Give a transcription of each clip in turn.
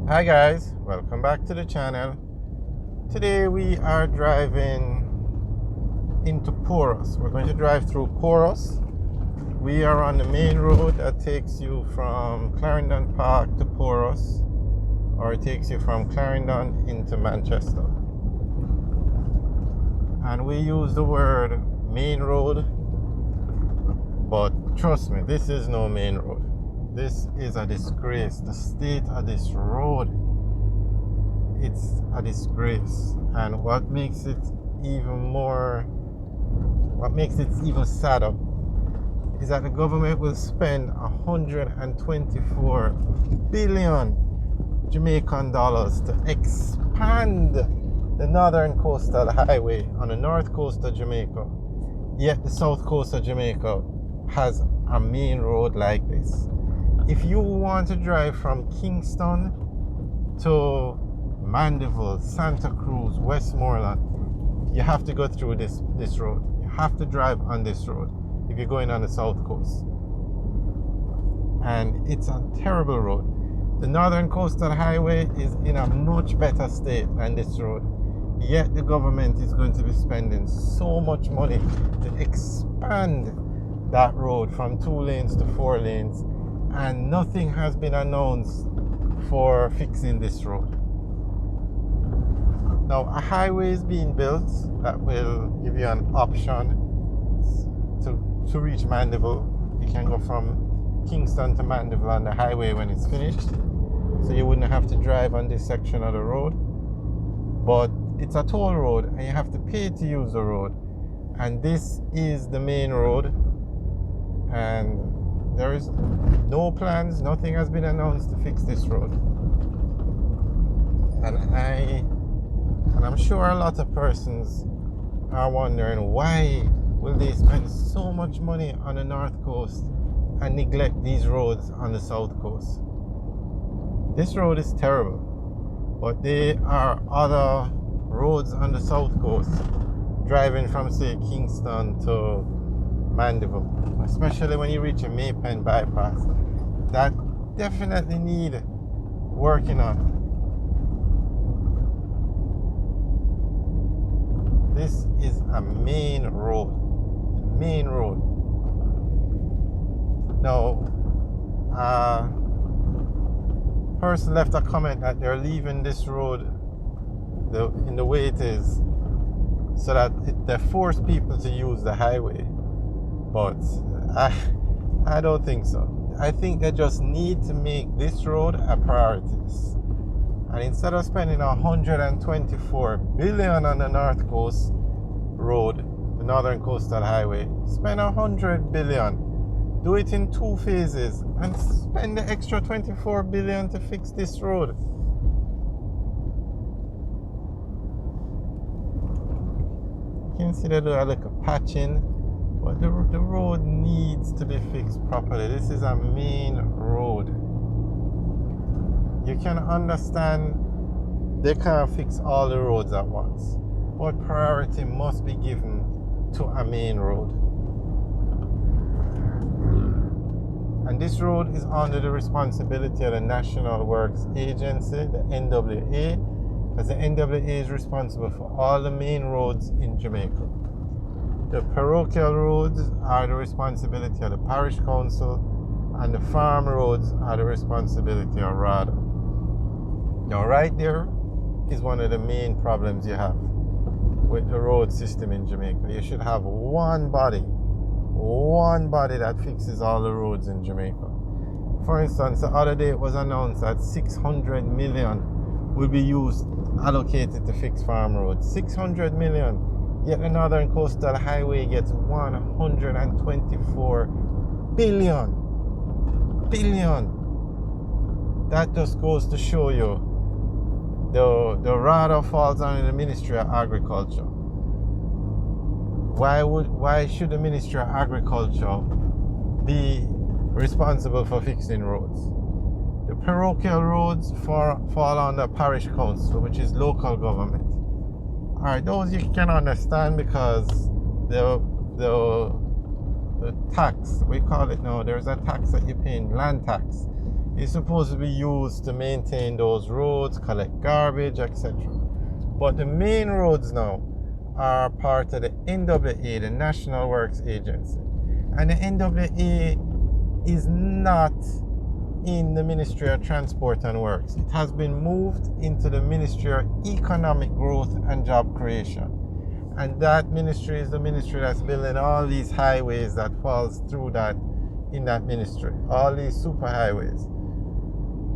Hi guys, welcome back to the channel. Today we are driving into Porus. We're going to drive through Porus. We are on the main road that takes you from Clarendon Park to Porus, or it takes you from Clarendon into Manchester. And we use the word main road, but trust me, this is no main road. This is a disgrace. The state of this road, it's a disgrace. And what makes it even sadder is that the government will spend 124 billion Jamaican dollars to expand the northern coastal highway on the north coast of Jamaica. Yet the south coast of Jamaica has a main road like this. If you want to drive from Kingston to Mandeville, Santa Cruz, Westmoreland, you have to go through this road. You have to drive on this road if you're going on the south coast. And it's a terrible road. The northern coastal highway is in a much better state than this road. Yet the government is going to be spending so much money to expand that road from 2 lanes to 4 lanes, and nothing has been announced for fixing this road. Now, a highway is being built that will give you an option to reach Mandeville. You can go from Kingston to Mandeville on the highway when it's finished, so you wouldn't have to drive on this section of the road. But it's a toll road and you have to pay to use the road. And this is the main road, and there is no plans, nothing has been announced to fix this road. And I'm sure a lot of persons are wondering, why will they spend so much money on the north coast and neglect these roads on the south coast? This road is terrible, but there are other roads on the south coast, driving from, say, Kingston to Mandeville, especially when you reach a Maypen bypass, that definitely need working on. This is a main road. Now, person left a comment that they're leaving this road in the way it is, so that they force people to use the highway. But I don't think so. I think they just need to make this road a priority. And instead of spending 124 billion on the north coast road, the northern coastal highway, spend 100 billion. Do it in 2 phases and spend the extra 24 billion to fix this road. You can see they do a little patching, but the road needs to be fixed properly. This is a main road. You can understand they can't fix all the roads at once, but priority must be given to a main road. And this road is under the responsibility of the National Works Agency, the NWA, as the NWA is responsible for all the main roads in Jamaica. The parochial roads are the responsibility of the parish council, and the farm roads are the responsibility of RADA. Now, right there is one of the main problems you have with the road system in Jamaica. You should have one body that fixes all the roads in Jamaica. For instance, the other day it was announced that 600 million will be allocated to fix farm roads. 600 million. Yet the Northern Coastal Highway gets 124 billion. That just goes to show you the RADA falls under the Ministry of Agriculture. Why should the Ministry of Agriculture be responsible for fixing roads? The parochial roads fall under parish council, which is local government. Alright, those you can understand because the tax, we call it now, there's a tax that you pay in, land tax. It's supposed to be used to maintain those roads, collect garbage, etc. But the main roads now are part of the NWA, the National Works Agency. And the NWA is not in the Ministry of Transport and Works. It has been moved into the Ministry of Economic Growth and Job Creation. And that ministry is the ministry that's building all these highways that falls through that in that ministry. All these super highways.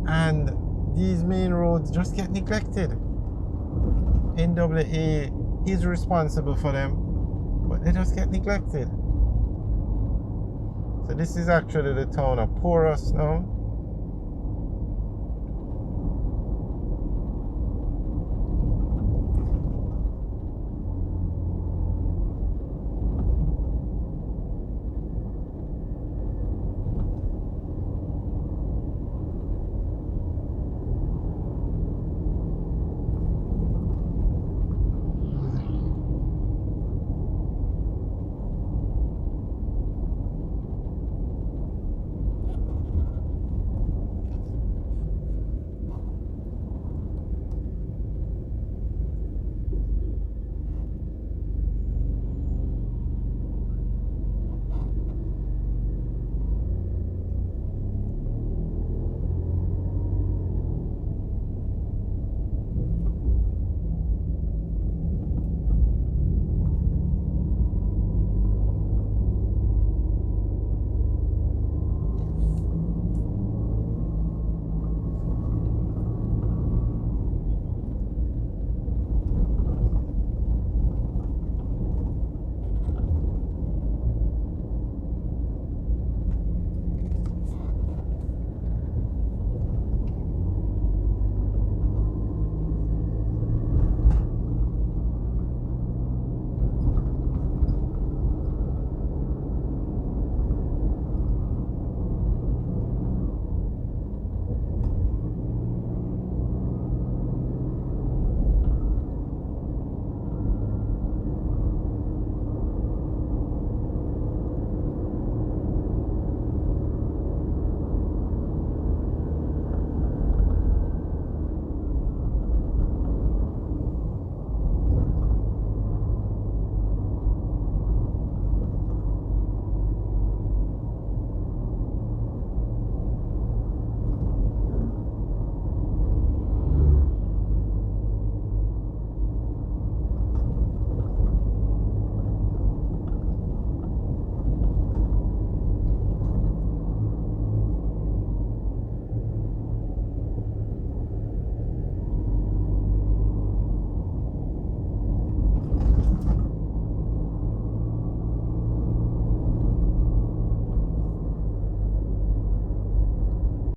And these main roads just get neglected. NWA is responsible for them, but they just get neglected. So this is actually the town of Porus now.